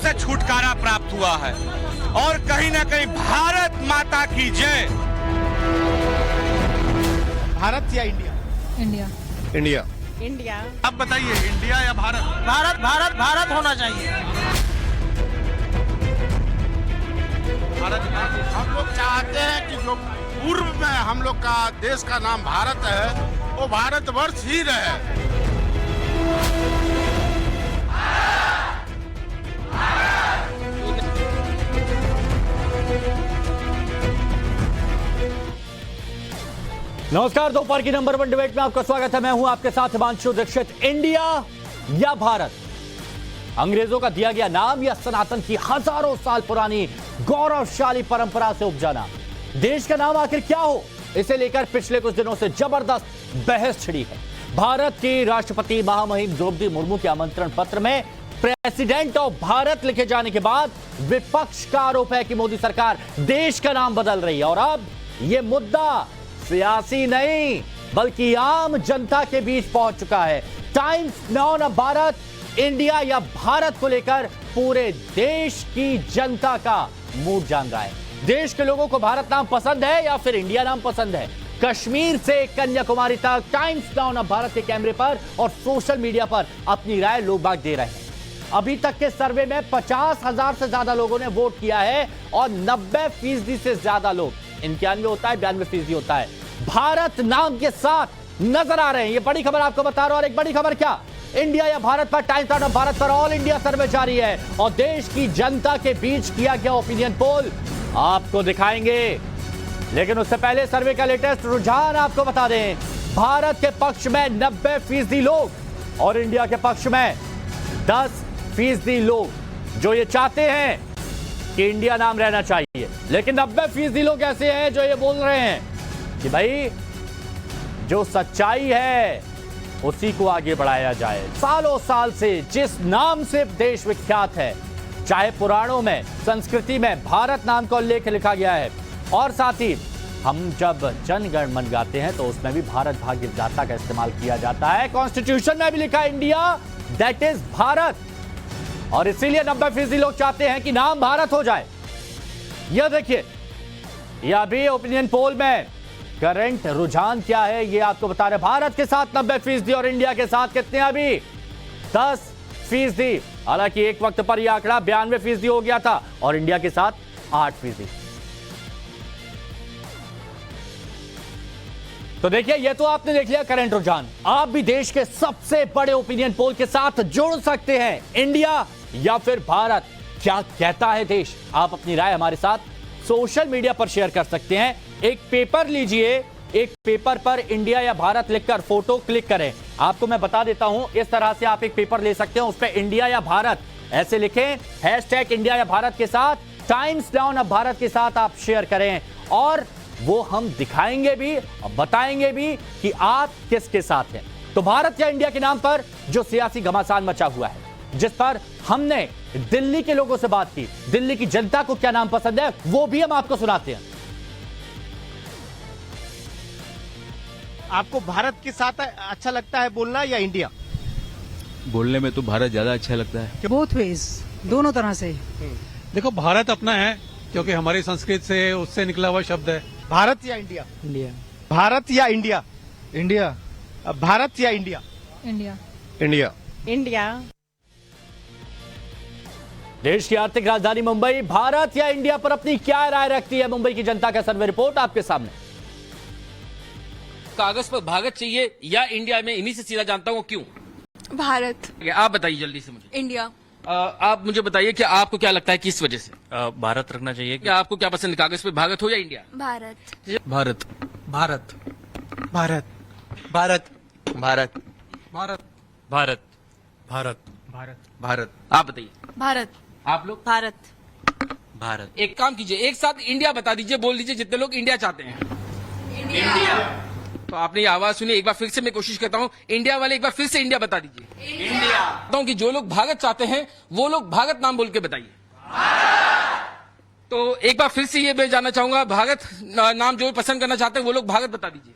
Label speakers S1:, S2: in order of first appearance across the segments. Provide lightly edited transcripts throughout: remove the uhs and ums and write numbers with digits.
S1: से छुटकारा प्राप्त हुआ है और कहीं ना कहीं भारत माता की जय।
S2: भारत या इंडिया?
S3: इंडिया।
S2: इंडिया।
S4: इंडिया।
S1: अब बताइए, इंडिया या भारत?
S4: भारत भारत भारत होना चाहिए।
S1: भारत।
S2: हम लोग चाहते हैं कि जो पूर्व में हम लोग का देश का नाम भारत है वो भारतवर्ष ही रहे।
S5: नमस्कार, दोपहर की नंबर 1 डिबेट में आपका स्वागत है। मैं हूं आपके साथ हिमांशु दीक्षित। इंडिया या भारत, अंग्रेजों का दिया गया नाम या सनातन की हजारों साल पुरानी गौरवशाली परंपरा से उपजाना? देश का नाम आखिर क्या हो, इसे लेकर पिछले कुछ दिनों से जबरदस्त बहस छिड़ी है। भारत की राष्ट्रपति महामहिम द्रौपदी मुर्मू के आमंत्रण पत्र में प्रेसिडेंट ऑफ भारत लिखे जाने के बाद विपक्ष का आरोप है कि मोदी सरकार देश का नाम बदल रही है और अब यह मुद्दा सियासी नहीं बल्कि आम जनता के बीच पहुंच चुका है। टाइम्स नाउ न भारत इंडिया या भारत को लेकर पूरे देश की जनता का मूड जान रहा है। देश के लोगों को भारत नाम पसंद है या फिर इंडिया नाम पसंद है? कश्मीर से कन्याकुमारी तक टाइम्स नाउ न भारत के कैमरे पर और सोशल मीडिया पर अपनी राय लोग बाग दे रहे हैं। अभी तक के सर्वे में 50,000 से ज्यादा लोगों ने वोट किया है और 90% से ज्यादा लोग, 91 होता है, 92% होता है, भारत नाम के साथ नजर आ रहे हैं। ये बड़ी खबर आपको बता रहा हूं। और एक बड़ी खबर क्या, इंडिया या भारत पर टाइम्स नाउ भारत पर ऑल इंडिया सर्वे जारी है और देश की जनता के बीच किया गया ओपिनियन पोल आपको दिखाएंगे। लेकिन उससे पहले सर्वे का लेटेस्ट रुझान आपको बता दें। भारत के पक्ष में 90% लोग और इंडिया के पक्ष में 10% लोग जो ये चाहते हैं कि इंडिया नाम रहना चाहिए। लेकिन 90% लोग ऐसे हैं जो ये बोल रहे हैं कि भाई जो सच्चाई है उसी को आगे बढ़ाया जाए। सालों साल से जिस नाम से देश विख्यात है, चाहे पुराणों में, संस्कृति में भारत नाम का उल्लेख लिखा गया है और साथ ही हम जब जन गण मन गाते हैं तो उसमें भी भारत भाग्य विधाता का इस्तेमाल किया जाता है। कॉन्स्टिट्यूशन में भी लिखा है इंडिया दैट इज भारत और इसीलिए 90% लोग चाहते हैं कि नाम भारत हो जाए। यह देखिए, यह भी ओपिनियन पोल में करंट रुझान क्या है ये आपको बता रहे। भारत के साथ 90% और इंडिया के साथ कितने? अभी 10%। हालांकि एक वक्त पर यह आंकड़ा 92% हो गया था और इंडिया के साथ 8%। तो देखिए, ये तो आपने देख लिया करंट रुझान। आप भी देश के सबसे बड़े ओपिनियन पोल के साथ जुड़ सकते हैं। इंडिया या फिर भारत, क्या कहता है देश? आप अपनी राय हमारे साथ सोशल मीडिया पर शेयर कर सकते हैं। एक पेपर लीजिए, एक पेपर पर इंडिया या भारत लिखकर फोटो क्लिक करें। आपको मैं बता देता हूं, इस तरह से आप एक पेपर ले सकते हैं, उस पर इंडिया या भारत ऐसे लिखें, हैशटैग इंडिया या भारत के साथ, टाइम्स नाउ न भारत के साथ आप शेयर करें और वो हम दिखाएंगे भी और बताएंगे भी कि आप किसके साथ हैं। तो भारत या इंडिया के नाम पर जो सियासी घमासान मचा हुआ है, जिस पर हमने दिल्ली के लोगों से बात की, दिल्ली की जनता को क्या नाम पसंद है, वो भी हम आपको सुनाते हैं।
S2: आपको भारत के साथ अच्छा लगता है बोलना या इंडिया?
S6: बोलने में तो भारत ज्यादा अच्छा लगता है।
S3: बोथ वेज, दोनों तरह से।
S7: देखो, भारत अपना है क्योंकि हमारी संस्कृत से उससे निकला हुआ शब्द है।
S2: भारत या इंडिया?
S3: इंडिया।
S2: भारत या इंडिया? इंडिया। भारत या इंडिया?
S3: इंडिया।
S2: इंडिया।
S4: इंडिया।
S5: देश की आर्थिक राजधानी मुंबई भारत या इंडिया पर अपनी क्या राय रखती है मुंबई की जनता? का सर्वे रिपोर्ट आपके सामने।
S8: कागज पर भारत चाहिए या इंडिया? में इन्हीं से सीधा जानता हूँ क्यों।
S9: भारत।
S8: आप बताइए जल्दी से मुझे।
S9: इंडिया।
S8: आप मुझे बताइए कि आपको क्या लगता है किस वजह से
S6: भारत रखना चाहिए।
S8: क्या आपको क्या पसंद है, कागज पे भारत हो या इंडिया?
S9: भारत।
S6: भारत।
S7: भारत।
S2: भारत।
S7: भारत।
S6: भारत।
S7: भारत।
S6: भारत।
S7: भारत। भारत।
S6: भारत।
S8: आप बताइए।
S9: भारत।
S8: आप लोग?
S4: भारत।
S6: भारत।
S8: एक काम कीजिए, एक साथ इंडिया बता दीजिए, बोल दीजिए जितने लोग इंडिया चाहते हैं। इंडिया। तो आपने ये आवाज सुनी, एक बार फिर से मैं कोशिश करता हूँ, इंडिया वाले एक बार फिर से इंडिया बता दीजिए। इंडिया। कि जो लोग भारत चाहते हैं वो लोग भारत नाम बोल के बताइए। तो एक बार फिर से ये मैं जानना चाहूंगा, भारत नाम जो पसंद करना चाहते हैं वो लोग भारत बता दीजिए।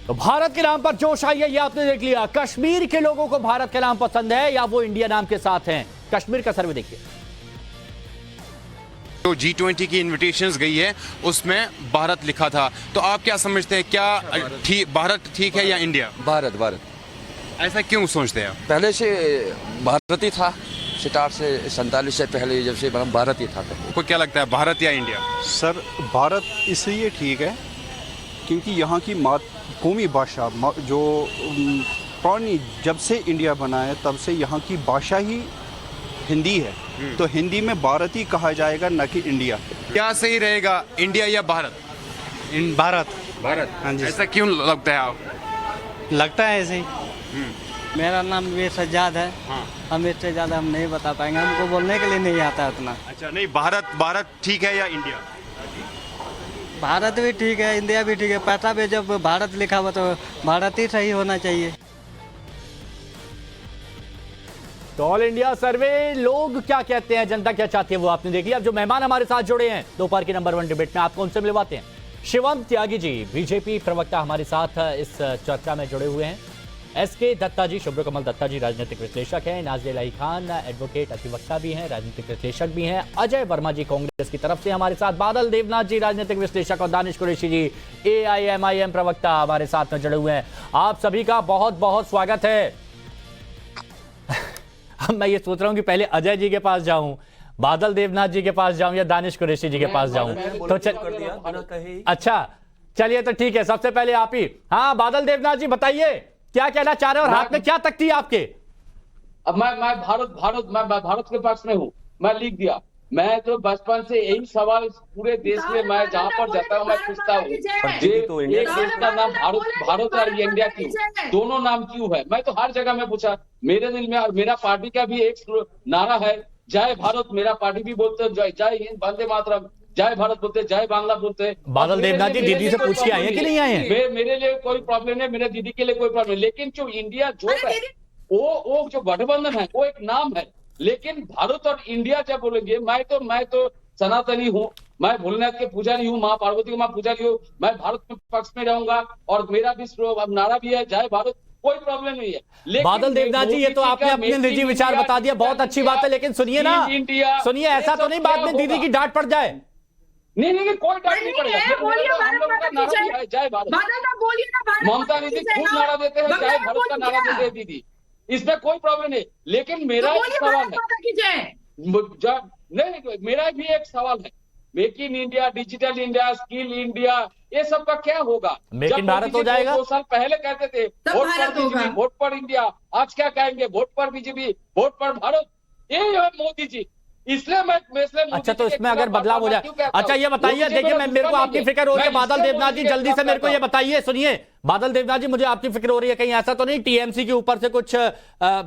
S5: तो भारत के नाम पर जोश आई है, ये आपने देख लिया। कश्मीर के लोगों को भारत के नाम पसंद है या वो इंडिया नाम के साथ हैं? कश्मीर का सर्वे देखिए।
S10: जो G20 की इनविटेशंस गई है उसमें भारत लिखा था, तो आप क्या समझते हैं, क्या भारत ठीक है या इंडिया?
S11: भारत।
S10: ऐसा क्यों सोचते हैं आप?
S11: पहले से भारत ही था, स्टार्ट से 47 से पहले जब से भारत ही था।
S10: आपको क्या लगता है, भारत या इंडिया?
S12: सर भारत इसलिए ठीक है क्योंकि यहाँ की कौमी भाषा जो पुरानी जब से इंडिया बना है तब से यहाँ की भाषा ही हिंदी है, तो हिंदी में भारत ही कहा जाएगा, न कि इंडिया।
S10: क्या सही रहेगा, इंडिया या भारत?
S12: भारत।
S10: हाँ जी। ऐसा क्यों लगता है आप?
S4: लगता है ऐसे ही। मेरा नाम वे सज्जाद है। हम इससे ज़्यादा हम नहीं बता पाएंगे, हमको बोलने के लिए नहीं आता उतना।
S10: अच्छा, नहीं, भारत ठीक है या इंडिया?
S4: भारत भी ठीक है, इंडिया भी ठीक है। पैसा भी जब भारत लिखा हुआ तो भारत ही सही होना चाहिए।
S5: तो ऑल इंडिया सर्वे, लोग क्या कहते हैं, जनता क्या चाहती है, वो आपने देख लिया। अब जो मेहमान हमारे साथ जुड़े हैं दोपहर की नंबर 1 डिबेट में, आपको उनसे मिलवाते हैं। शिवम त्यागी जी, बीजेपी प्रवक्ता, हमारे साथ इस चर्चा में जुड़े हुए हैं। एसके दत्ता जी, शुभ्र कमल दत्ता जी, राजनीतिक विश्लेषक हैं। नाजिया इलाही खान, एडवोकेट, अधिवक्ता भी हैं, राजनीतिक विश्लेषक भी हैं। अजय वर्मा जी, कांग्रेस की तरफ से हमारे साथ। बादल देवनाथ जी, राजनीतिक विश्लेषक। और दानिश कुरैशी जी, AIMIM प्रवक्ता, हमारे साथ में जुड़े हुए हैं। आप सभी का बहुत बहुत स्वागत है। अब मैं ये सोच रहा हूं कि पहले अजय जी के पास जाऊं, बादल देवनाथ जी के पास जाऊं या दानिश कुरैशी जी के पास जाऊं, तो अच्छा चलिए, तो ठीक है, सबसे पहले आप ही। हाँ, बादल देवनाथ जी बताइए क्या कहना चाह रहे हैं और हाथ में क्या तख्ती है आपके?
S8: अब मैं भारत के पक्ष में हूँ। मैं लिख दिया, मैं तो बचपन से यही सवाल पूरे देश में मैं जहाँ पर जाता हूँ मैं पूछता हूँ, एक देश का नाम भारत और इंडिया क्यों, दोनों नाम क्यों है? मैं तो हर जगह में पूछा। मेरे दिल में और मेरा पार्टी का भी एक नारा है, जय भारत। मेरा पार्टी भी बोलते हैं जय हिंद, वंदे मातरम, जय भारत बोलते, जय बांग्ला बोलते।
S5: बादल देवनाथ जी दीदी से पूछ के आए हैं कि नहीं आए हैं?
S8: मेरे लिए कोई प्रॉब्लम नहीं, मेरे दीदी के लिए कोई प्रॉब्लम नहीं। लेकिन जो इंडिया जो है वो जो गठबंधन है वो एक नाम है, लेकिन भारत और इंडिया जब बोलेंगे, मैं तो सनातनी हूँ, मैं भोलेनाथ के पुजारी हूँ, माँ पार्वती को मैं पुजारी हूँ, मैं भारत के पक्ष में रहूंगा और मेरा भी नारा भी है जय भारत, कोई प्रॉब्लम नहीं है।
S5: बादल देवनाथ जी, ये तो आपने अपने निजी विचार बता दिया, बहुत अच्छी बात है, लेकिन सुनिए ना, सुनिए, ऐसा तो नहीं बाद में दीदी की डांट पड़ जाए।
S8: नहीं, कोई डांट नहीं पड़ेगा। जय भारत, ममता दीदी खूब नारा देते हैं, जय भारत का नारा देते हैं दीदी, इसमें कोई प्रॉब्लम नहीं। लेकिन मेरा एक सवाल है, नहीं, मेरा भी एक सवाल है, make in India, digital India, skill India, ये सब का क्या होगा?
S5: मेक इन भारत हो जाएगा।
S8: 2 साल पहले कहते थे वोट पर बीजेपी, वोट पर इंडिया, आज क्या कहेंगे, वोट पर बीजेपी, वोट पर भारत। ये है मोदी जी, इसलिए मैं
S5: अच्छा, तो इसमें अगर बदलाव हो जाए, अच्छा ये बताइए, देखिए मेरे को आपकी फिक्र हो रही है बादल देवनाथ जी, जल्दी से मेरे को ये बताइए। सुनिए बादल देवनाथ जी, मुझे आपकी फिक्र हो रही है, कहीं ऐसा तो नहीं TMC के ऊपर से कुछ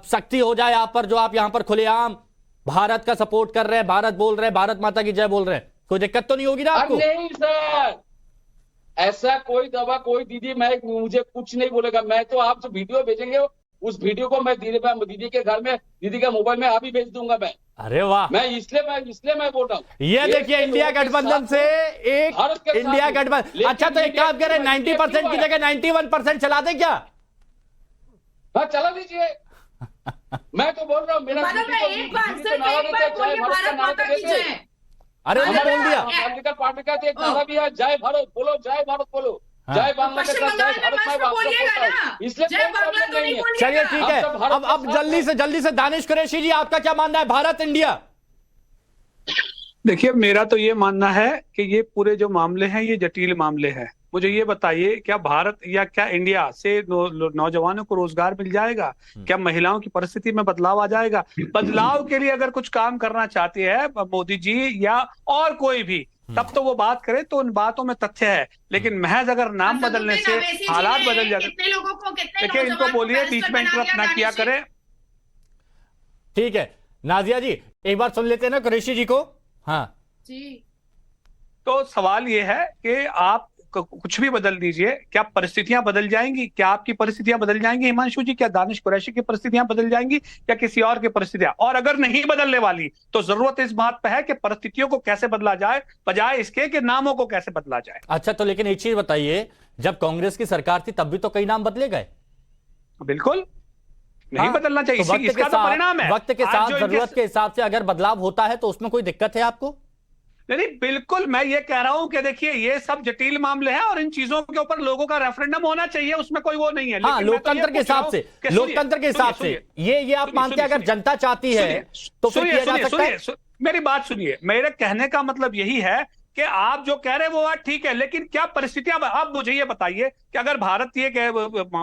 S5: सख्ती हो जाए आप पर, जो आप यहाँ पर खुलेआम भारत का सपोर्ट कर रहे हैं, भारत बोल रहे हैं, भारत माता की जय बोल रहे हैं, कोई दिक्कत तो नहीं होगी ना आपको?
S8: नहीं सर, ऐसा कोई दवा, कोई दीदी मुझे कुछ नहीं बोलेगा। मैं तो आप जो वीडियो भेजेंगे उस वीडियो को मैं दीदी के घर में, दीदी के मोबाइल में अभी भेज दूंगा मैं।
S5: अरे वाह,
S8: मैं इसलिए मैं बोल रहा हूँ।
S5: ये देखिए, इंडिया गठबंधन से एक इंडिया गठबंधन। अच्छा, तो एक काम करें, 90% की जगह 91% चला दे क्या?
S8: हाँ, चला दीजिए। मैं तो बोल रहा हूँ, मेरा
S5: अरे बोल दिया,
S8: पॉलिटिकल पार्टी का एक नारा भी है, जय भारत बोलो, जय भारत बोलो, जय बांग्ला के साथ जय भारत। मैं इसलिए नहीं है।
S5: चलिए ठीक है, अब जल्दी से दानिश कुरैशी जी, आपका क्या मानना है, भारत इंडिया?
S7: देखिए, मेरा तो ये मानना है कि ये पूरे जो मामले हैं ये जटिल मामले हैं। मुझे ये बताइए, क्या भारत या क्या इंडिया से नौजवानों को रोजगार मिल जाएगा? क्या महिलाओं की परिस्थिति में बदलाव आ जाएगा? बदलाव के लिए अगर कुछ काम करना चाहते हैं मोदी जी या और कोई भी, तब तो वो बात करे, तो उन बातों में तथ्य है। लेकिन महज अगर नाम बदलने से हालात बदल जाते, देखिए इनको बोलिए बीच में इंटरप्ट ना किया करे।
S5: ठीक है नाजिया जी, एक बार सुन लेते हैं ना कुरैशी जी को। हाँ जी,
S7: तो सवाल ये है कि आप कुछ भी बदल दीजिए, क्या परिस्थितियां बदल जाएंगी? क्या आपकी परिस्थितियां बदल जाएंगी हिमांशु जी? क्या दानिश कुरैशी की परिस्थितियां बदल जाएंगी या किसी और की परिस्थितियां? और अगर नहीं बदलने वाली तो जरूरत इस बात पर है कि परिस्थितियों को कैसे बदला जाए, बजाय इसके कि नामों को कैसे बदला जाए।
S5: अच्छा, तो लेकिन एक चीज बताइए, जब कांग्रेस की सरकार थी तब भी तो कई नाम बदले गए।
S7: बिल्कुल नहीं बदलना चाहिए,
S5: तो
S7: इसका तो परिणाम है।
S5: वक्त के साथ जरूरत के हिसाब से अगर बदलाव होता है तो उसमें कोई दिक्कत है आपको?
S7: नहीं, बिल्कुल मैं ये कह रहा हूं कि देखिए ये सब जटिल मामले हैं और इन चीजों के ऊपर लोगों का रेफरेंडम होना चाहिए, उसमें कोई वो नहीं है।
S5: हाँ, लोकतंत्र के हिसाब से, लोकतंत्र के हिसाब से ये आप मानते हैं अगर जनता चाहती है तो फिर किया जा सकता है?
S7: मेरी बात सुनिए, मेरे कहने का मतलब यही है कि आप जो कह रहे हैं वो बात ठीक है, लेकिन क्या परिस्थितियां, आप मुझे ये बताइए कि अगर भारत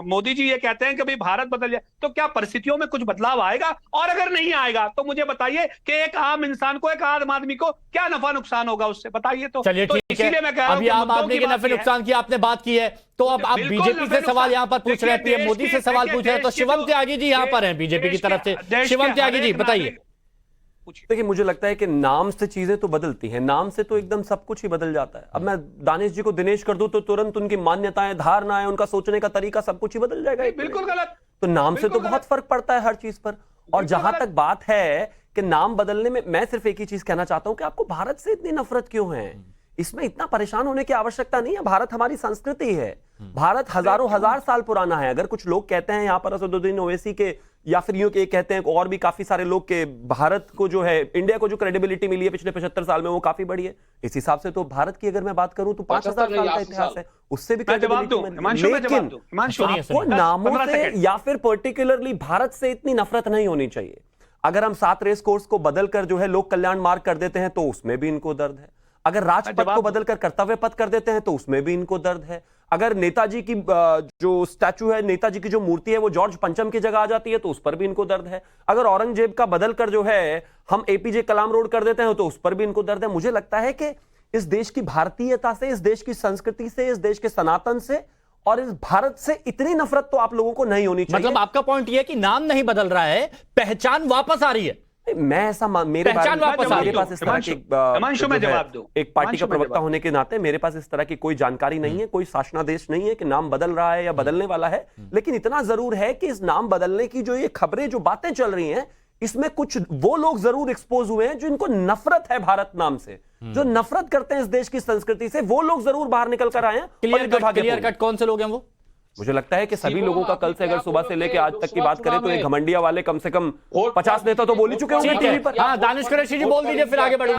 S7: मोदी जी ये कहते हैं कि भाई भारत बदल जाए, तो क्या परिस्थितियों में कुछ बदलाव आएगा? और अगर नहीं आएगा तो मुझे बताइए कि एक आम इंसान को, एक आम आदमी को क्या नफा नुकसान होगा उससे, बताइए तो।
S5: चलिए ठीक है,
S7: इसीलिए मैं कह रहा हूं
S5: अभी आम आदमी के नफे नुकसान की आपने बात की है, तो अब आप बीजेपी से सवाल यहाँ पर पूछ रहे हैं, पीएम मोदी से सवाल पूछ रहे हैं, तो शिवम त्यागी जी यहाँ पर हैं बीजेपी की तरफ से। शिवम त्यागी जी बताइए।
S13: देखिए, मुझे लगता है कि नाम से चीजें तो बदलती हैं, नाम से तो एकदम सब कुछ ही बदल जाता है। अब मैं दानिश जी को दिनेश कर दूं तो तुरंत उनकी मान्यताएं, धारणाएं, उनका सोचने का तरीका सब कुछ ही बदल जाएगा।
S7: बिल्कुल गलत।
S13: तो नाम से तो बहुत फर्क पड़ता है हर चीज पर। और जहां तक बात है कि नाम बदलने में, मैं सिर्फ एक ही चीज कहना चाहता हूं कि आपको भारत से इतनी नफरत क्यों है? इसमें इतना परेशान होने की आवश्यकता नहीं है। भारत हमारी संस्कृति है, भारत हजारों हजार साल पुराना है। अगर कुछ लोग कहते हैं यहाँ पर असदुद्दीन ओवैसी के, या फिर यूं के कहते हैं और भी काफी सारे लोग के भारत को जो है, इंडिया को जो क्रेडिबिलिटी मिली है पिछले 75 साल में वो काफी बड़ी है, इस हिसाब से तो भारत की अगर मैं बात करूं तो 5000 साल का इतिहास है, उससे भी लेकिन आपको नामों से या फिर पर्टिकुलरली भारत से इतनी नफरत नहीं होनी चाहिए। अगर हम 7 रेस कोर्स को बदलकर जो है लोक कल्याण मार्ग कर देते हैं तो उसमें भी इनको दर्द है। अगर राजपथ को बदलकर कर्तव्य पथ कर देते हैं तो उसमें भी इनको दर्द है। अगर नेताजी की जो स्टैचू है, नेताजी की जो मूर्ति है वो जॉर्ज पंचम की जगह आ जाती है तो उस पर भी इनको दर्द है। अगर औरंगजेब का बदलकर जो है हम एपीजे कलाम रोड कर देते हैं तो उस पर भी इनको दर्द है। मुझे लगता है कि इस देश की भारतीयता से, इस देश की संस्कृति से, इस देश के सनातन से और इस भारत से इतनी नफरत तो आप लोगों को नहीं होनी चाहिए।
S5: मतलब आपका पॉइंट यह है कि नाम नहीं बदल रहा है, पहचान वापस आ रही है।
S13: मैं ऐसा मेरे पास इस तरह की एक पार्टी का प्रवक्ता होने के नाते मेरे पास इस तरह की कोई जानकारी नहीं है, कोई शासनादेश नहीं है कि नाम बदल रहा है या बदलने वाला है। लेकिन इतना जरूर है कि इस नाम बदलने की जो ये खबरें, जो बातें चल रही हैं, इसमें कुछ वो लोग जरूर एक्सपोज हुए हैं जिनको नफरत है भारत नाम से, जो नफरत करते हैं इस देश की संस्कृति से, वो लोग जरूर बाहर निकल कर आए हैं।
S5: क्लियर कट कौन से लोग हैं वो?
S13: मुझे लगता है कि सभी लोगों का कल से अगर सुबह से लेकर आज तक की बात करें तो ये घमंडिया वाले कम से कम 50 नेता तो बोल ही चुके होंगे टीवी पर।
S5: हाँ, दानिश कुरैशी जी बोल दीजिए, फिर आगे बढ़ो।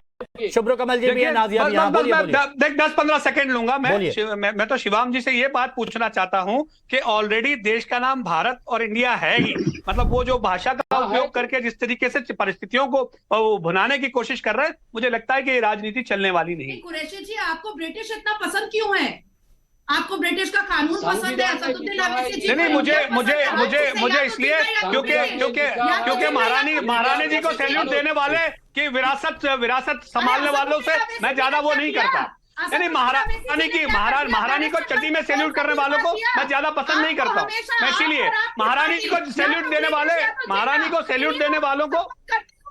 S5: शुभ्र कमल जी भी है, नाजिया भी है। बोलिए
S7: 10-15 सेकंड लूंगा मैं तो शिवाम जी से ये बात पूछना चाहता हूं कि ऑलरेडी देश का नाम भारत और इंडिया है ही, मतलब वो जो भाषा का उपयोग करके जिस तरीके से परिस्थितियों को भुनाने की कोशिश कर रहे हैं, मुझे लगता है कि ये राजनीति चलने वाली नहीं।
S14: कुरैशी जी, आपको ब्रिटिश इतना पसंद क्यों है? आपको ब्रिटिश का कानून पसंद है?
S7: नहीं, मुझे इसलिए क्योंकि महारानी जी को सैल्यूट देने वाले की विरासत संभालने वालों से मैं ज्यादा वो नहीं करता। नहीं, महारानी को चड्डी में सैल्यूट करने वालों को मैं ज्यादा पसंद नहीं करता। मैं इसीलिए महारानी को सैल्यूट देने वालों को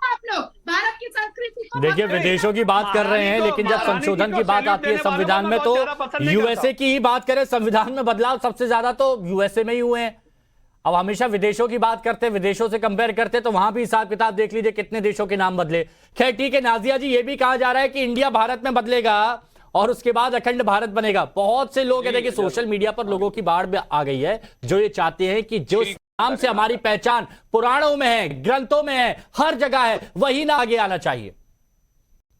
S14: आप लोग भारत की संस्कृति को,
S5: देखिए विदेशों की बात कर रहे हैं, लेकिन जब संशोधन की बात आती है संविधान में तो यूएसए की ही बात करें, संविधान में बदलाव सबसे ज्यादा तो यूएसए में ही हुए हैं। अब हमेशा विदेशों की बात करते हैं, विदेशों से कंपेयर करते हैं, तो वहां भी हिसाब किताब देख लीजिए कितने देशों के नाम बदले। खैर ठीक है नाजिया जी, ये भी कहा जा रहा है कि इंडिया भारत में बदलेगा और उसके बाद अखंड भारत बनेगा। बहुत से लोग देखिए सोशल मीडिया पर लोगों की बाढ़ आ गई है जो ये चाहते हैं कि जो नाम से हमारी पहचान पुराणों में है, ग्रंथों में है, हर जगह है, वही ना आगे आना चाहिए।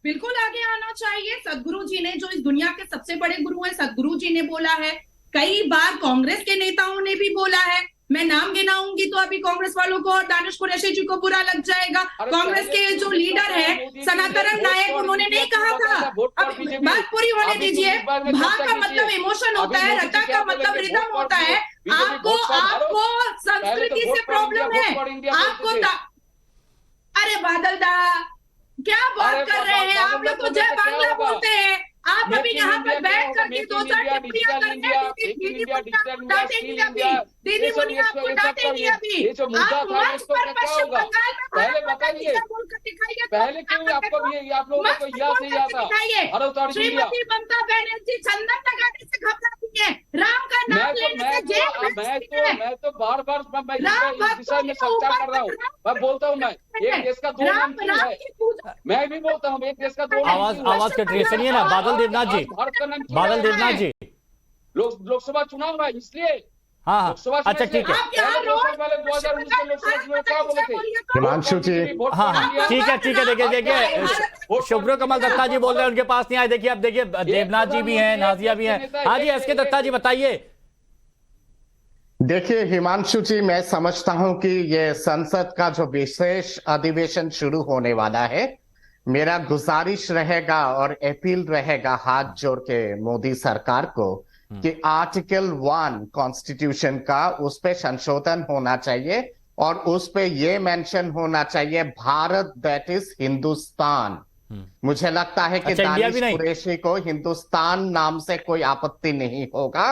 S14: बिल्कुल आगे आना चाहिए। सदगुरु जी ने, जो इस दुनिया के सबसे बड़े गुरु हैं, सदगुरु जी ने बोला है, कई बार कांग्रेस के नेताओं ने भी बोला है। मैं नाम गिनाऊंगी तो अभी कांग्रेस वालों को और दानिश कुरैशी जी को बुरा लग जाएगा। कांग्रेस के जो लीडर है सनातन नायक, उन्होंने नहीं कहा था, अब बात पूरी होने दीजिए। भा का मतलब इमोशन होता है, रता का मतलब रिदम होता है। आपको संस्कृति से प्रॉब्लम है, आपको अरे बादल दा क्या बात कर रहे हैं आप लोग? तो जय बांग्ला बोलते हैं आप। अभी यहाँ पर बैठ करके 2-4 टिप्पणियां करते हैं। दीदी मुनिया आपको डांटेगी अभी। आप मंच पर पश्चिम बंगाल में बोलकर दिखाइए
S8: पहले क्यों आपको भी आप लोगों को याद नहीं आता? भारत और इंडिया।
S14: श्रीमती ममता बनर्जी चंदन लगाने से घबराती है, राम का नाम लेने से जेल भेजती है।
S8: मैं तो बार बार
S14: राम
S8: इस विषय में चर्चा कर रहा हूँ। मैं बोलता हूँ, मैं एक देश का दो नाम क्यों है? मैं भी बोलता हूँ एक देश का दो नाम।
S5: आवाज कट रही है, सुनिए ना बादल देवनाथ जी।
S8: भारत का नाम
S5: बादल देवनाथ जी,
S8: लोकसभा चुनाव है इसलिए।
S5: हाँ अच्छा ठीक है।
S15: हिमांशु जी,
S5: हाँ ठीक है देखिए शुभ्रो कमल दत्ता जी बोल रहे हैं उनके पास नहीं आए। देखिए अब देखिए देवनाथ जी भी हैं, नाजिया भी हैं। हाँ जी एसके दत्ता जी बताइए।
S15: देखिए हिमांशु जी, मैं समझता हूं कि ये संसद का जो विशेष अधिवेशन शुरू होने वाला है, मेरा गुजारिश रहेगा और अपील रहेगा हाथ जोड़ के मोदी सरकार को कि आर्टिकल 1 कॉन्स्टिट्यूशन का उस पे संशोधन होना चाहिए और उस पे ये मेंशन होना चाहिए भारत दैट इज हिंदुस्तान। मुझे लगता है कि दानिश कुरैशी को हिंदुस्तान नाम से कोई आपत्ति नहीं होगा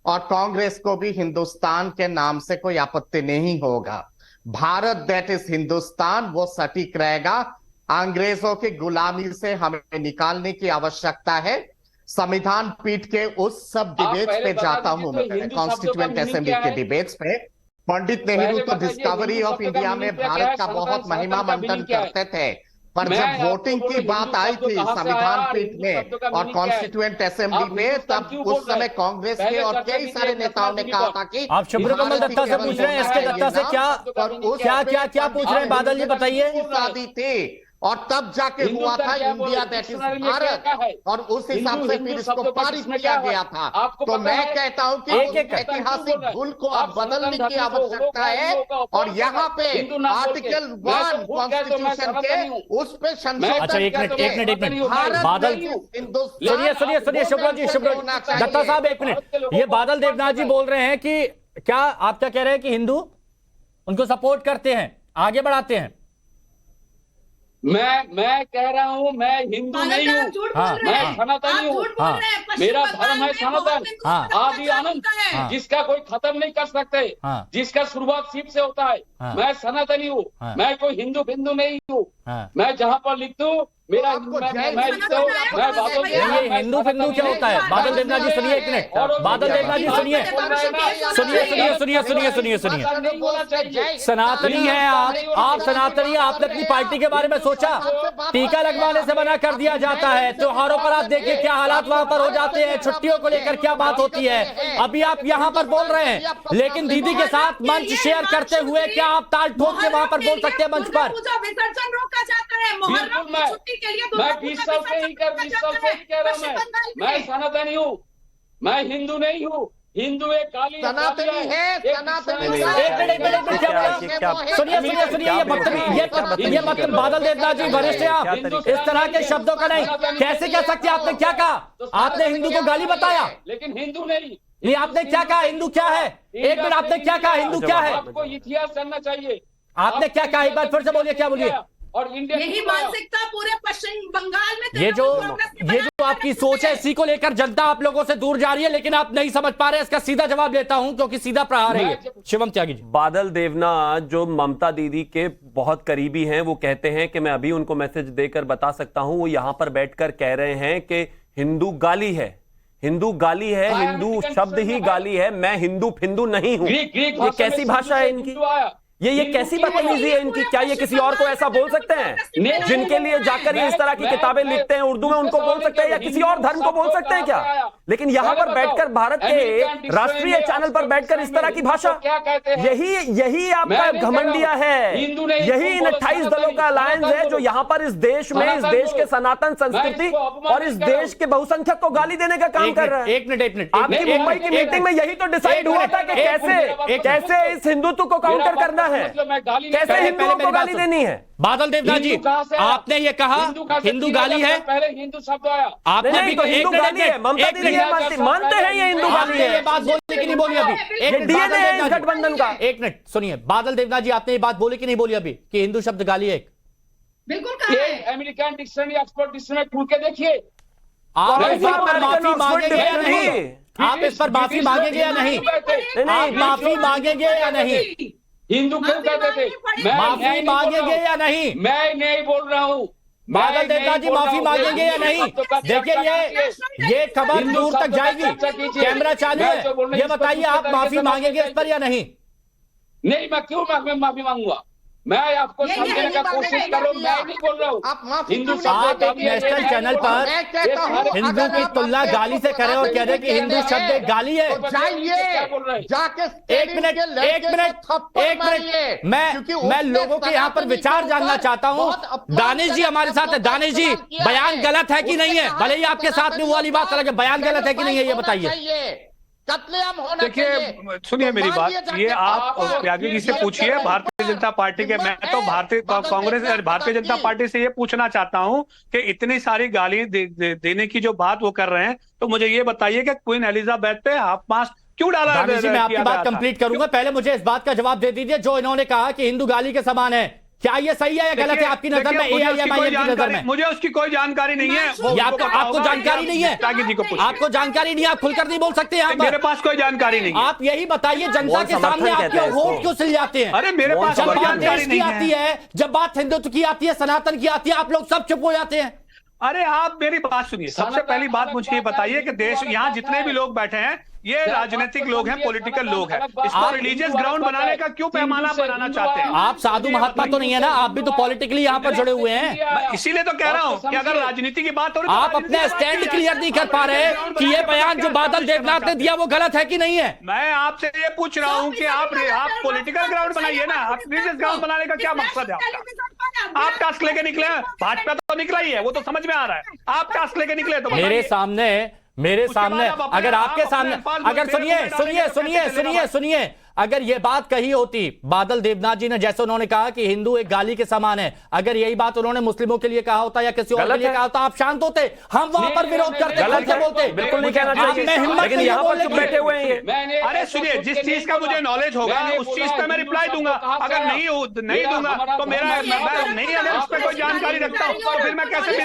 S15: और कांग्रेस को भी हिंदुस्तान के नाम से कोई आपत्ति नहीं होगा। भारत दैट इज हिंदुस्तान वो सटीक रहेगा। अंग्रेजों की गुलामी से हमें निकालने की आवश्यकता है। संविधान पीठ के उस सब डिबेट्स पे जाता हूं मैं, कॉन्स्टिट्यूएंट असेंबली के डिबेट्स पे। पंडित नेहरू तो डिस्कवरी ऑफ इंडिया में भारत का बहुत महिमा मंथन करते थे, पर जब वोटिंग की बात आई थी संविधान पीठ में और कॉन्स्टिट्यूएंट असेंबली में, तब उस समय कांग्रेस के और कई सारे नेताओं ने कहा था कि
S5: आप शुभ्रो कमल दत्ता से पूछ रहे हैं, एसके दत्ता से क्या पूछ रहे हैं बादल जी बताइए।
S15: शादी थी और तब जाके हुआ था इंडिया दैट इज भारत, और उस हिसाब से फिर इसको पारित किया गया था। तो मैं कहता हूं कि ऐतिहासिक भूल को अब बदलने की आवश्यकता है और यहाँ पे आर्टिकल 1 कॉन्स्टिट्यूशन के उस पे संशोधन।
S5: अच्छा एक मिनट बादल सुनिए शुभ्रो जी, शुभ्रो दत्ता साहब एक मिनट। ये बादल देवनाथ जी बोल रहे हैं कि क्या आप क्या कह रहे हैं कि हिंदू उनको सपोर्ट करते हैं, आगे बढ़ाते हैं?
S8: मैं कह रहा हूँ मैं हिंदू नहीं हूँ, मैं सनातनी हूँ। मेरा धर्म है सनातन, आदि अनंत, जिसका कोई खत्म नहीं कर सकते, जिसका शुरुआत शिव से होता है। मैं सनातनी हूँ, मैं कोई हिंदू बिंदु नहीं हूँ। मैं जहाँ पर लिख दूँ मेरा मैं
S5: हिंदू फिंदू क्या होता है? बादल देवनाथ जी सुनिए एक मिनट, बादल देवनाथ जी सुनिए सनातनी है आप सनातनी। आपने अपनी पार्टी के बारे में सोचा? टीका लगवाने से मना कर दिया जाता है, त्योहारों पर आप देखिए क्या हालात वहां पर हो जाते हैं, छुट्टियों को लेकर क्या बात होती है। अभी आप यहाँ पर बोल रहे हैं, लेकिन दीदी के साथ मंच शेयर करते हुए क्या आप ताल ठोक के वहां पर बोल सकते हैं मंच पर?
S14: विसर्जन रोका जाता है,
S8: बिल्कुल मैं 20 साल से ही कह रहा हूँ। मैं सनातनी हूँ, मैं हिंदू नहीं हूँ। हिंदू एक काली
S15: सनातनी है,
S5: सुनिए ये मतलब बादल देवनाथ जी वरिष्ठ आप इस तरह के शब्दों का नहीं कैसे कह सकते? आपने क्या कहा? आपने हिंदू को गाली बताया,
S8: लेकिन हिंदू नहीं।
S5: ये आपने क्या कहा? हिंदू क्या है? एक मिनट, आपने क्या कहा? हिंदू क्या है?
S8: आपको इतिहास जानना चाहिए।
S5: आपने क्या कहा? एक बार फिर से बोलिए, क्या बोलिए?
S8: और इंडिया
S14: यही मानसिकता पूरे पश्चिम बंगाल में
S5: ये जो आपकी सोच है, इसी को लेकर जनता आप लोगों से दूर जा रही है, लेकिन आप नहीं समझ पा रहे। इसका सीधा जवाब लेता हूं क्योंकि सीधा प्रहार है ये। शिवम त्यागी जी।
S13: बादल देवनाथ जो ममता दीदी के बहुत करीबी हैं, वो कहते हैं कि मैं अभी उनको मैसेज देकर बता सकता हूं। वो यहां पर बैठकर कह रहे हैं कि हिंदू गाली है, हिंदू गाली है, हिंदू शब्द ही गाली है, मैं हिंदू फिंदू नहीं हूं। ये कैसी भाषा है इनकी? ये कैसी बदतमीजी है इनकी? क्या ये किसी और को ऐसा बोल सकते हैं? जिनके लिए जाकर ये इस तरह की किताबें लिखते हैं उर्दू में, उनको बोल सकते हैं या किसी और धर्म को बोल सकते हैं क्या? लेकिन यहाँ पर बैठकर भारत के राष्ट्रीय चैनल पर बैठकर इस तरह की भाषा, यही आपका घमंडिया है। यही इन 28 दलों का अलायंस है जो यहाँ पर इस देश में, इस देश के सनातन संस्कृति और इस देश के बहुसंख्यक को गाली देने का काम कर रहा है।
S5: एक मिनट
S13: आपकी मुंबई की मीटिंग में यही तो डिसाइड हुआ था कि कैसे इस हिंदुत्व को काउंटर करना है, कैसे हिंदुओं को गाली देनी है।
S5: बादल देवनाथ जी, आपने ये कहा हिंदू गाली है,
S8: पहले हिंदू शब्द आया।
S5: आपने भी तो हिंदू गाली है, ममता दीदी मानते हैं ये हिंदू गाली है। ये बात बोली कि नहीं बोली अभी? एक डीएनए है इस गठबंधन का। एक मिनट सुनिए, बादल देवनाथ जी आपने ये बात बोली कि नहीं बोली अभी कि हिंदू शब्द गाली है?
S14: बिल्कुल कहा है।
S8: अमेरिकन डिक्शनरी, ऑक्सफोर्ड डिक्शनरी खोल के देखिए।
S5: आप इस बात पर माफी मांगेंगे या नहीं? आप इस पर माफी मांगेंगे या नहीं? आप माफी मांगेंगे या नहीं?
S16: हिंदू क्यों कहते थे? मैं
S5: माफी
S16: नहीं बोल
S5: मांगेंगे
S16: रहा हूं।
S5: या नहीं?
S16: मैं नहीं बोल रहा हूँ।
S5: बादल देवनाथ जी माफी मांगेंगे या नहीं? देखिए ये खबर दूर तक जाएगी। कैमरा चालू है, ये बताइए आप माफी मांगेंगे इस पर या नहीं?
S16: नहीं, मैं क्यों माफी मांगूंगा? मैं आपको समझने का कोशिश कर रहा हूँ, मैं नहीं बोल रहा हूँ। हिंदू
S5: आप एक नेशनल चैनल पर हिंदू की तुलना गाली से करें और कह रहे कि हिंदू शब्द एक गाली है। एक मिनट मैं लोगों के यहाँ पर विचार जानना चाहता हूँ। दानिश जी हमारे साथ है। दानिश जी, बयान गलत है कि नहीं है? भले ही आपके साथ में वो वाली बात अलग है, बयान गलत है कि नहीं है ये बताइए।
S7: देखिए सुनिए मेरी बात, ये आप त्यागी जी से पूछिए, भारतीय जनता पार्टी के। मैं तो भारतीय जनता पार्टी से ये पूछना चाहता हूं कि इतनी सारी गाली देने की जो बात वो कर रहे हैं, तो मुझे ये बताइए कि क्वीन एलिजाबेथ पे हाफ मास्क क्यों डाला?
S5: दानिश जी मैं आपकी बात कंप्लीट करूंगा, पहले मुझे इस बात का जवाब दे दीजिए। जो इन्होंने कहा कि हिंदू गाली के समान है, क्या ये सही है या गलत है आपकी नजर में? एआईएमआईएम की नजर में
S7: मुझे उसकी कोई जानकारी नहीं है।
S5: आपको जानकारी नहीं है?
S7: त्यागी जी को पूछिए।
S5: आपको जानकारी नहीं है, आप खुलकर नहीं बोल सकते यहाँ पर।
S7: मेरे पास कोई जानकारी नहीं है।
S5: आप यही बताइए, जनता के सामने आपके वोट क्यों सिल जाते हैं?
S7: अरे मेरे पास कोई जानकारी नहीं
S5: आती है, जब बात हिंदुत्व की आती है, सनातन की आती है, आप लोग सब चुप हो जाते हैं।
S7: अरे आप मेरी बात सुनिए। सबसे पहली बात मुझे ये बताइए कि देश, यहाँ जितने भी लोग बैठे हैं ये राजनीतिक लोग हैं, पॉलिटिकल लोग हैं। इसको रिलीजियस ग्राउंड बनाने का क्यों पैमाना बनाना चाहते हैं?
S5: आप साधु महात्मा तो नहीं है ना, आप भी तो पॉलिटिकली यहाँ पर जुड़े हुए हैं।
S7: इसीलिए तो कह रहा हूँ कि अगर राजनीति की बात हो रही,
S5: आप अपने स्टैंड क्लियर नहीं कर पा रहे कि ये बयान जो बादल देवनाथ ने दिया वो गलत है कि नहीं है।
S7: मैं आपसे ये पूछ रहा हूँ कि आप पॉलिटिकल ग्राउंड बनाइए ना। आप रिलीजियस ग्राउंड बनाने का क्या मकसद है आपका? आप टास्क लेके निकले हैं, भाजपा तो निकला ही है, वो तो समझ में आ रहा है। आप टास्क लेके निकले तो
S5: मेरे सामने अगर आपके सामने, अगर सुनिए, अगर ये बात कही होती बादल देवनाथ जी ने, जैसे उन्होंने कहा कि हिंदू एक गाली के समान है, अगर यही बात उन्होंने मुस्लिमों के लिए कहा होता या किसी और के लिए कहा होता, आप शांत होते। हम वहां पर विरोध करते, बोलते बिल्कुल नहीं कहना चाहिए, लेकिन यहाँ पर चुप बैठे हुए हैं।
S7: अरे सुनिए, जिस चीज का मुझे नॉलेज होगा उस चीज पे मैं रिप्लाई दूंगा। अगर नहीं दूंगा तो मेरा नहीं, अगर उस पर कोई जानकारी रखता हूँ तो फिर मैं कैसे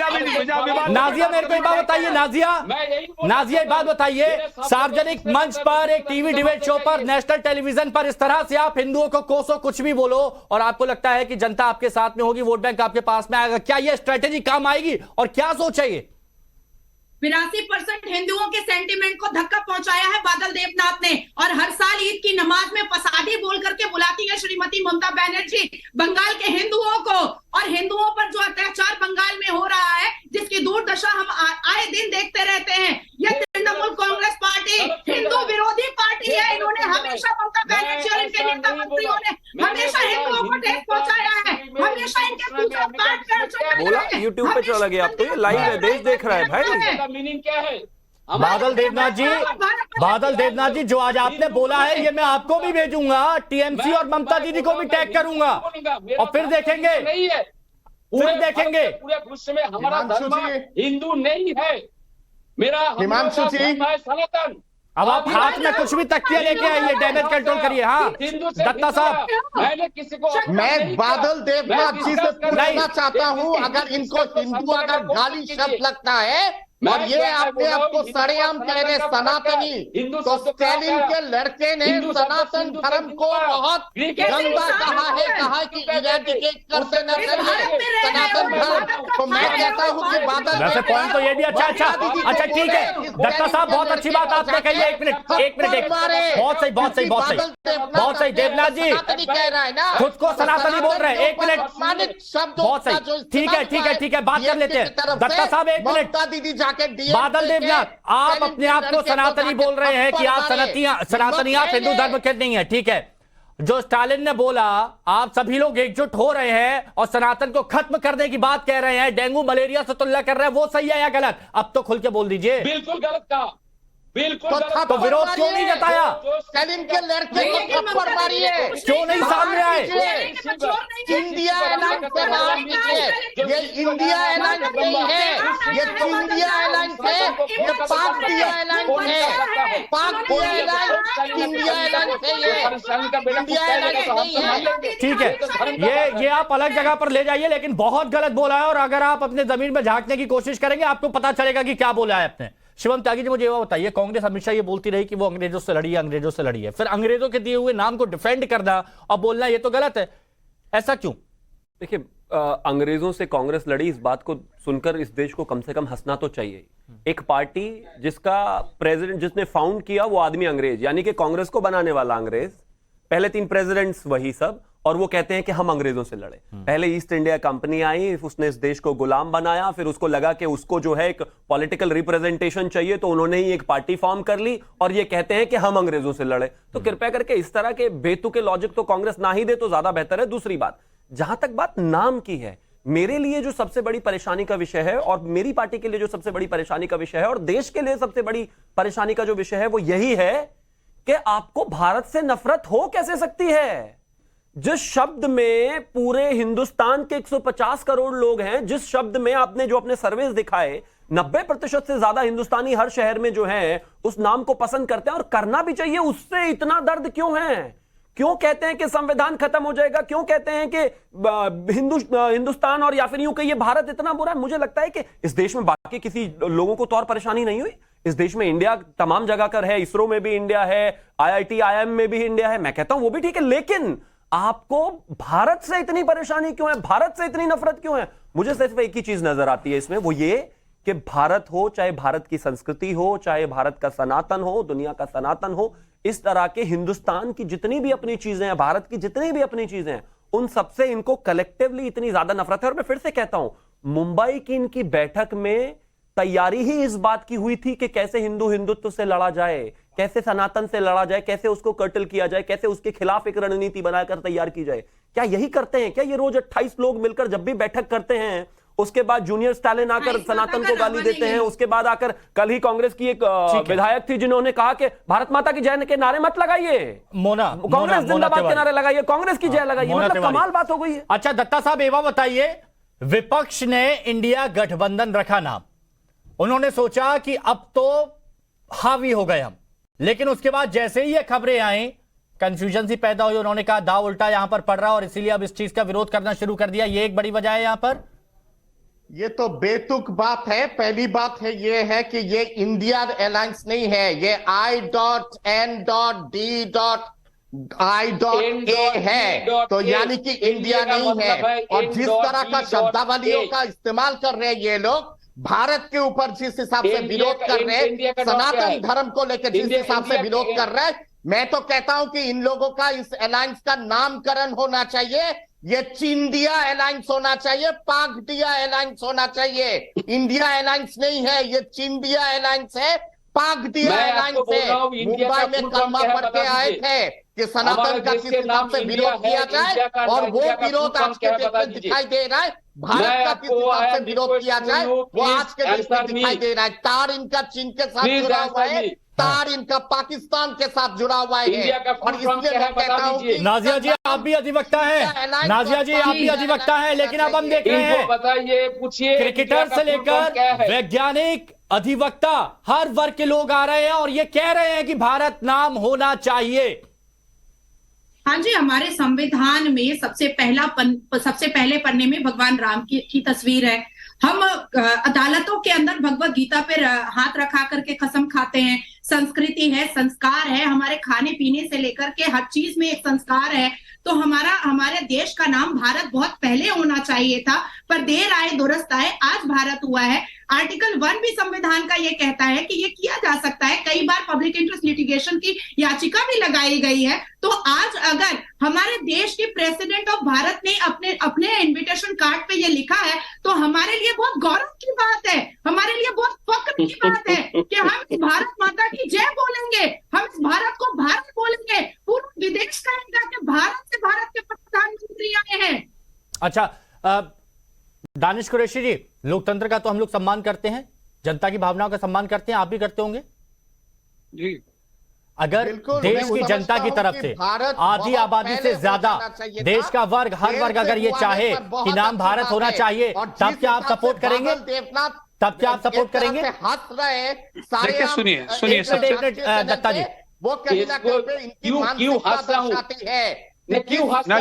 S7: विवाद।
S5: नाजिया मेरे को एक बात बताइए, नाजिया एक बात बताइए, सार्वजनिक मंच पर एक टीवी डिबेट शो पर, नेशनल टेलीविजन पर इस तरह से आप हिंदुओं को कोसो, कुछ भी बोलो और आपको लगता है कि जनता आपके साथ में होगी, वोट बैंक आपके पास में आएगा, क्या यह स्ट्रेटेजी काम आएगी और क्या सोच है ये?
S14: 82% हिंदुओं के सेंटिमेंट को धक्का पहुंचाया है बादल देवनाथ ने, और हर साल ईद की नमाज में फसादी बोल करके बुलाती है श्रीमती ममता बनर्जी बंगाल के हिंदुओं को, और हिंदुओं पर जो अत्याचार बंगाल में हो रहा है, जिसकी दुर्दशा हम आए दिन देखते रहते हैं। यह तृणमूल कांग्रेस पार्टी हिंदू विरोधी पार्टी है। इन्होंने हमेशा, ममता बनर्जी और इनके नेता मंत्रियों ने हमेशा हिंदुओं को ठेस पहुंचाया है, हमेशा इनके पूजा पाठ कर
S13: बोला। यूट्यूब पे चला गया, अब तो ये लाइव है, देश देख रहा है भाई।
S16: मीनिंग क्या है?
S5: बादल देवनाथ जी जो आज आपने बोला है, ये मैं आपको भी भेजूंगा, टीएमसी और ममता दीदी को भी टैग करूंगा और फिर देखेंगे।
S16: पूरे विश्व में हमारा धर्म हिंदू नहीं है, मेरा
S15: हिमांशु जी,
S16: सनातन।
S5: अब आप हाथ में कुछ भी तकिया लेके आइए, डैमेज कंट्रोल करिए। हाँ दत्ता साहब,
S16: मैंने किसी को,
S15: मैं बादल देवनाथ जी से पूछना चाहता हूँ, अगर इनको हिंदू अगर गाली शब्द लगता है और ये आपने आपको सरेआम कह रहे सनातनी, तो स्टालिन के लड़के ने सनातन धर्म को बहुत गंदा कहा है कि इरेडिकेट कर देना चाहिए सनातन धर्म। तो मैं कहता हूँ कि बादल,
S5: वैसे पॉइंट तो ये भी अच्छा ठीक है दत्ता साहब, बहुत अच्छी बात आपने कही है। एक मिनट बहुत सही देवनाथ जी
S15: कह रहा है ना,
S5: खुद को सनातनी बोल रहे हैं। एक मिनट, बहुत सही, ठीक है, बात कर लेते हैं। दत्ता साहब एक मिनट,
S15: दीदी
S5: बादल देवनाथ, आप अपने आप को सनातनी बोल रहे हैं कि आप सनातनी, आप हिंदू धर्म के नहीं है, ठीक है। जो स्टालिन ने बोला, आप सभी लोग एकजुट हो रहे हैं और सनातन को खत्म करने की बात कह रहे हैं, डेंगू मलेरिया से तुलना कर रहे हैं, वो सही है या गलत? अब तो खुल के बोल दीजिए।
S16: बिल्कुल गलत कहा, बिल्कुल
S5: तो विरोध क्यों नहीं जताया?
S15: स्टालिन के लड़के को थप्पड़ मारिए,
S5: क्यों नहीं सामने आए?
S15: इंडिया अलायंस से बाहर कीजिए। ये इंडिया अलायंस नहीं है, ये इंडिया अलायंस है, ये पाक इंडिया अलायंस है, पाक इंडिया अलायंस, इंडिया अलायंस है, ये इंडिया अलायंस नहीं है।
S5: ठीक है, ये आप अलग जगह पर ले जाइए, लेकिन बहुत गलत बोला है। और अगर आप अपने जमीन में झांकने की कोशिश करेंगे, आपको पता चलेगा कि क्या बोला है आपने। शिवम त्यागी जी, मुझे ये बताइए, कांग्रेस हमेशा ये बोलती रही कि वो अंग्रेजों से लड़ी है, अंग्रेजों से लड़ी है, फिर अंग्रेजों के दिए हुए नाम को डिफेंड करना और बोलना ये तो गलत है, ऐसा क्यों?
S13: देखिए, अंग्रेजों से कांग्रेस लड़ी, इस बात को सुनकर इस देश को कम से कम हंसना तो चाहिए। एक पार्टी जिसका प्रेसिडेंट, जिसने फाउंड किया वो आदमी अंग्रेज, यानी कि कांग्रेस को बनाने वाला अंग्रेज, पहले 3 प्रेसिडेंट्स वही सब, और वो कहते हैं कि हम अंग्रेजों से लड़े। पहले ईस्ट इंडिया कंपनी आई, उसने इस देश को गुलाम बनाया, फिर उसको लगा कि उसको जो है एक पॉलिटिकल रिप्रेजेंटेशन चाहिए, तो उन्होंने ही एक पार्टी फॉर्म कर ली और ये कहते हैं कि हम अंग्रेजों से लड़े। तो कृपया करके इस तरह के बेतुके लॉजिक तो कांग्रेस ना ही दे तो ज्यादा बेहतर है। दूसरी बात, जहां तक बात नाम की है, मेरे लिए जो सबसे बड़ी परेशानी का विषय है और मेरी पार्टी के लिए जो सबसे बड़ी परेशानी का विषय है और देश के लिए सबसे बड़ी परेशानी का जो विषय है वो यही है कि आपको भारत से नफरत हो कैसे सकती है। जिस शब्द में पूरे हिंदुस्तान के 150 करोड़ लोग हैं, जिस शब्द में आपने जो अपने सर्वेस दिखाए 90% से ज्यादा हिंदुस्तानी हर शहर में जो है उस नाम को पसंद करते हैं और करना भी चाहिए, उससे इतना दर्द क्यों है? क्यों कहते हैं कि संविधान खत्म हो जाएगा? क्यों कहते हैं कि हिंदुस्तान और या फिर यूं कहिए भारत इतना बुरा है? मुझे लगता है कि इस देश में बाकी किसी लोगों को तो और परेशानी नहीं हुई। इस देश में इंडिया तमाम जगह कर है, इसरो में भी इंडिया है, IIT IIM में भी इंडिया है, मैं कहता हूं वो भी ठीक है, लेकिन आपको भारत से इतनी परेशानी क्यों है? भारत से इतनी नफरत क्यों है? मुझे सिर्फ एक ही चीज नजर आती है इसमें, वो ये कि भारत हो, चाहे भारत की संस्कृति हो, चाहे भारत का सनातन हो, दुनिया का सनातन हो, इस तरह के हिंदुस्तान की जितनी भी अपनी चीजें हैं, भारत की जितनी भी अपनी चीजें हैं, उन सबसे इनको कलेक्टिवली इतनी ज्यादा नफरत है। और मैं फिर से कहता हूं, मुंबई की इनकी बैठक में तैयारी ही इस बात की हुई थी कि कैसे हिंदुत्व से लड़ा जाए, कैसे सनातन से लड़ा जाए, कैसे उसको कर्टल किया जाए, कैसे उसके खिलाफ एक रणनीति बनाकर तैयार की जाए। क्या यही करते हैं? क्या ये रोज 28 लोग मिलकर जब भी बैठक करते हैं, उसके बाद जूनियर स्टालिन आकर सनातन को गाली देते हैं, उसके बाद आकर कल ही कांग्रेस की एक विधायक थी जिन्होंने कहा कि भारत माता की जय के नारे मत लगाइए, कांग्रेस जिंदाबाद के नारे लगाइए, कांग्रेस की जय लगाइए, मतलब कमाल बात हो गई है।
S5: अच्छा दत्ता साहब, एवा बताइए, विपक्ष ने इंडिया गठबंधन रखा नाम, उन्होंने सोचा कि अब तो हावी हो गए हम, लेकिन उसके बाद जैसे ही ये खबरें आई, कंफ्यूजन सी पैदा हुई, उन्होंने कहा दाव उल्टा यहां पर पड़ रहा और इसीलिए अब इस चीज का विरोध करना शुरू कर दिया। ये एक बड़ी वजह है यहां पर।
S15: ये तो बेतुक बात है। पहली बात है ये है कि ये इंडिया अलायंस नहीं है, ये I.N.D.I.A है, तो यानी कि इंडिया नहीं है। और जिस तरह का शब्दावलियों का इस्तेमाल कर रहे हैं ये लोग, भारत के ऊपर जिस हिसाब से विरोध कर रहे हैं, सनातन धर्म को लेकर जिस हिसाब से विरोध कर रहे हैं, मैं तो कहता हूं कि इन लोगों का इस अलायंस का नामकरण होना चाहिए, ये चिंडिया अलायंस होना चाहिए, पाकडिया अलायंस होना चाहिए। इंडिया अलायंस नहीं है, ये चिंडिया अलायंस है, पाकडिया अलायंस है। मुंबई में कलमा पढ़ के आए थे कि सनातन का किस हिसाब से विरोध किया जाए, और वो विरोध आज के देश में दिखाई दे रहा है। भारत का किस हिसाब से विरोध किया जाए वो आज के देश में दिखाई दे रहा है। तार इनका चीन के साथ जुड़ा हुआ है, तार इनका पाकिस्तान के साथ जुड़ा हुआ है। और इसलिए मैं कहता हूं कि
S5: नाजिया जी आप भी अधिवक्ता हैं, नाजिया जी आप भी अधिवक्ता हैं, लेकिन अब हम देख रहे हैं
S16: बताइए, पूछिए,
S5: क्रिकेटर से लेकर वैज्ञानिक, अधिवक्ता, हर वर्ग के लोग आ रहे हैं और ये कह रहे हैं कि भारत नाम होना चाहिए।
S14: हाँ जी, हमारे संविधान में सबसे पहले पन्ने में भगवान राम की तस्वीर है। हम अदालतों के अंदर भगवत गीता पे हाथ रखा करके कसम खाते हैं। संस्कृति है, संस्कार है, हमारे खाने पीने से लेकर के हर चीज में एक संस्कार है। तो हमारे देश का नाम भारत बहुत पहले होना चाहिए था, पर देर आए दुरुस्त आए, आज भारत हुआ है। आर्टिकल 1 भी संविधान का ये कहता है कि ये किया जा सकता है। कई बार पब्लिक इंटरेस्ट लिटिगेशन की याचिका भी लगाई गई है। तो आज अगर हमारे देश के प्रेसिडेंट ऑफ भारत ने अपने इन्विटेशन कार्ड पे ये लिखा है, तो हमारे लिए बहुत गौरव की बात है, हमारे लिए बहुत फख्र की बात है कि हम भारत माता की जय बोलेंगे, हम इस भारत को भारत बोलेंगे। पूरा विदेश कहेगा कि भारत के प्रधानमंत्री आए हैं।
S5: अच्छा दानिश कुरैशी जी, लोकतंत्र का तो हम लोग सम्मान करते हैं, जनता की भावनाओं का सम्मान करते हैं, आप भी करते होंगे
S7: जी।
S5: अगर देश की जनता की तरफ से आधी आबादी से ज्यादा देश का वर्ग, हर वर्ग अगर ये चाहे कि नाम भारत होना चाहिए, तब क्या आप सपोर्ट करेंगे? तब क्या आप सपोर्ट करेंगे?
S15: हंस रहे सारे।
S7: सुनिए
S5: दत्ता जी,
S15: वो कहीं ना कहीं
S16: क्यों हंस रहा हूं?
S15: है।
S7: मैं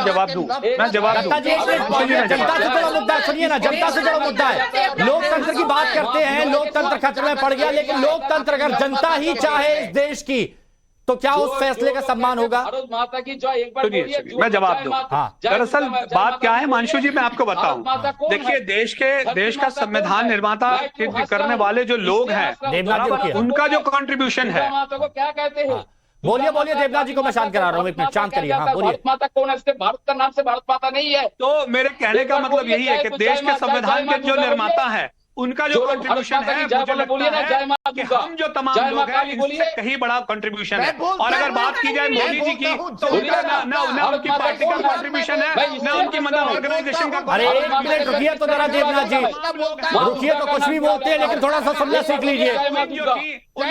S7: जवाब दूं।
S5: दत्ता जी जनता से थोड़ा मुद्दा मुद्दा है, सुनिए ना, जनता से जुड़ा मुद्दा है। लोकतंत्र की बात करते हैं, लोकतंत्र खतरे में पड़ गया, लेकिन लोकतंत्र अगर जनता ही चाहे इस देश की तो क्या उस फैसले का सम्मान होगा?
S16: भारत माता की जय एक बार
S7: सुनिए, मैं जवाब दूं। हाँ, दरअसल बात क्या है मानशु जी, मैं आपको बताऊं। देखिए, देश का संविधान निर्माता करने वाले जो लोग हैं, उनका जो कंट्रीब्यूशन है,
S16: को क्या कहते हैं?
S5: बोलिए बोलिए, देवनाथ जी को मैं शांत करा रहा हूँ, एक मिनट शांत करिए। हाँ, बोलिए।
S16: भारत माता कौन है? भारत का नाम से भारत माता नहीं है।
S7: तो मेरे कहने का मतलब यही है कि देश के संविधान के जो निर्माता है, उनका जो कंट्रीब्यूशन है, मुझे लगता है कि हम जो तमाम लोग हैं, इससे कहीं बड़ा कंट्रीब्यूशन है। और अगर बात की जाए मोदी जी की, तो उनका ना उनकी पार्टी का कंट्रीब्यूशन है, ना उनकी मदद ऑर्गेनाइजेशन का।
S5: अरे एक मिनट रुकिए तो जरा देवनाथ जी, रुकिए तो कुछ भी बोलते हैं, लेकिन थोड़ा सा समझना सीख लीजिए।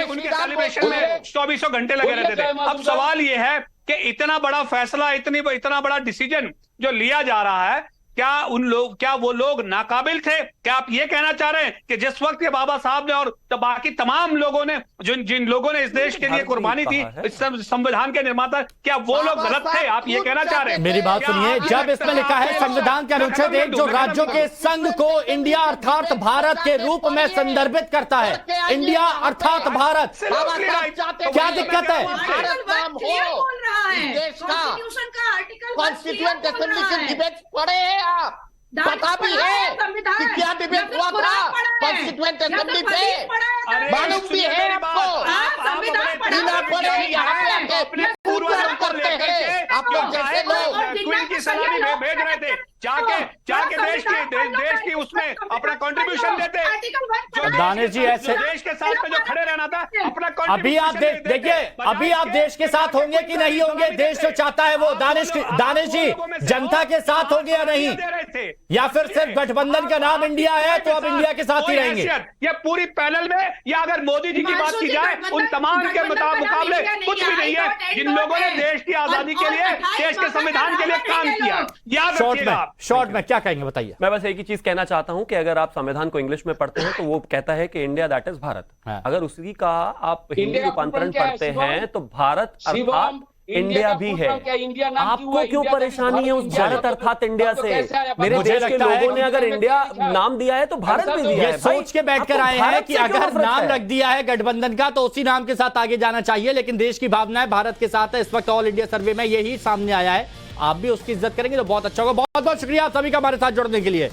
S7: उनके सेलिब्रेशन में 24 घंटे लगे रहते थे। अब सवाल ये है कि इतना बड़ा फैसला, इतना बड़ा डिसीजन जो लिया जा रहा है, क्या वो लोग नाकाबिल थे? क्या आप ये कहना चाह रहे हैं कि जिस वक्त ये बाबा साहब ने और बाकी तमाम लोगों ने, जिन लोगों ने इस देश के लिए कुर्बानी दी, इस संविधान के निर्माता, क्या वो लोग गलत थे? आप ये कहना चाह रहे हैं?
S5: मेरी बात सुनिए, जब इसमें लिखा है संविधान के अनुच्छेद 1 जो राज्यों के संघ को इंडिया अर्थात भारत के रूप में संदर्भित करता है, इंडिया अर्थात भारत, क्या दिक्कत है?
S15: कॉन्स्टिट्यूएंट असेंबली के डिबेट पढ़े हैं आप? पता भी है कि क्या डिबेट हुआ था कॉन्स्टिट्यूएंट असेंबली पे? मालूम भी है आपको? बिना पढ़े यहाँ पे आके पूर्वजों करते हैं आप लोग जैसे लोग।
S7: क्वीन की सलामी भेज रहे थे, जाके देश की उसमें अपना कंट्रीब्यूशन देते।
S5: दानिश जी ऐसे
S7: देश के साथ में जो खड़े रहना था, अपना
S5: अभी आप देखिए, अभी आप देश के साथ होंगे कि नहीं होंगे? देश जो चाहता है वो दानिश जी जनता के साथ होंगे या नहीं, या फिर सिर्फ गठबंधन का नाम इंडिया है तो अब इंडिया के साथ ही रहेंगे?
S7: ये पूरी पैनल में, या अगर मोदी जी की बात की जाए, उन तमाम के मुकाबले कुछ भी नहीं है जिन लोगों ने देश की आजादी के लिए, देश के संविधान के लिए काम किया। याद रखिएगा।
S5: शॉर्ट में क्या कहेंगे बताइए?
S13: मैं बस एक ही चीज कहना चाहता हूं कि अगर आप संविधान को इंग्लिश में पढ़ते हैं तो वो कहता है कि इंडिया दैट इज भारत। अगर उसी का आप हिंदी रूपांतरण पढ़ते हैं तो भारत अर्थात इंडिया भी है। आपको क्यों परेशानी है उस भारत अर्थात इंडिया से? मेरे देश के लोगों ने अगर इंडिया नाम दिया है तो भारत भी दिया है।
S5: सोच के बैठ कर आए हैं कि अगर नाम रख दिया है गठबंधन का तो उसी नाम के साथ आगे जाना चाहिए, लेकिन देश की भावनाएं भारत के साथ है। इस वक्त ऑल इंडिया सर्वे में यही सामने आया है। आप भी उसकी इज्जत करेंगे तो बहुत अच्छा होगा। बहुत बहुत शुक्रिया आप सभी का हमारे साथ जुड़ने के लिए।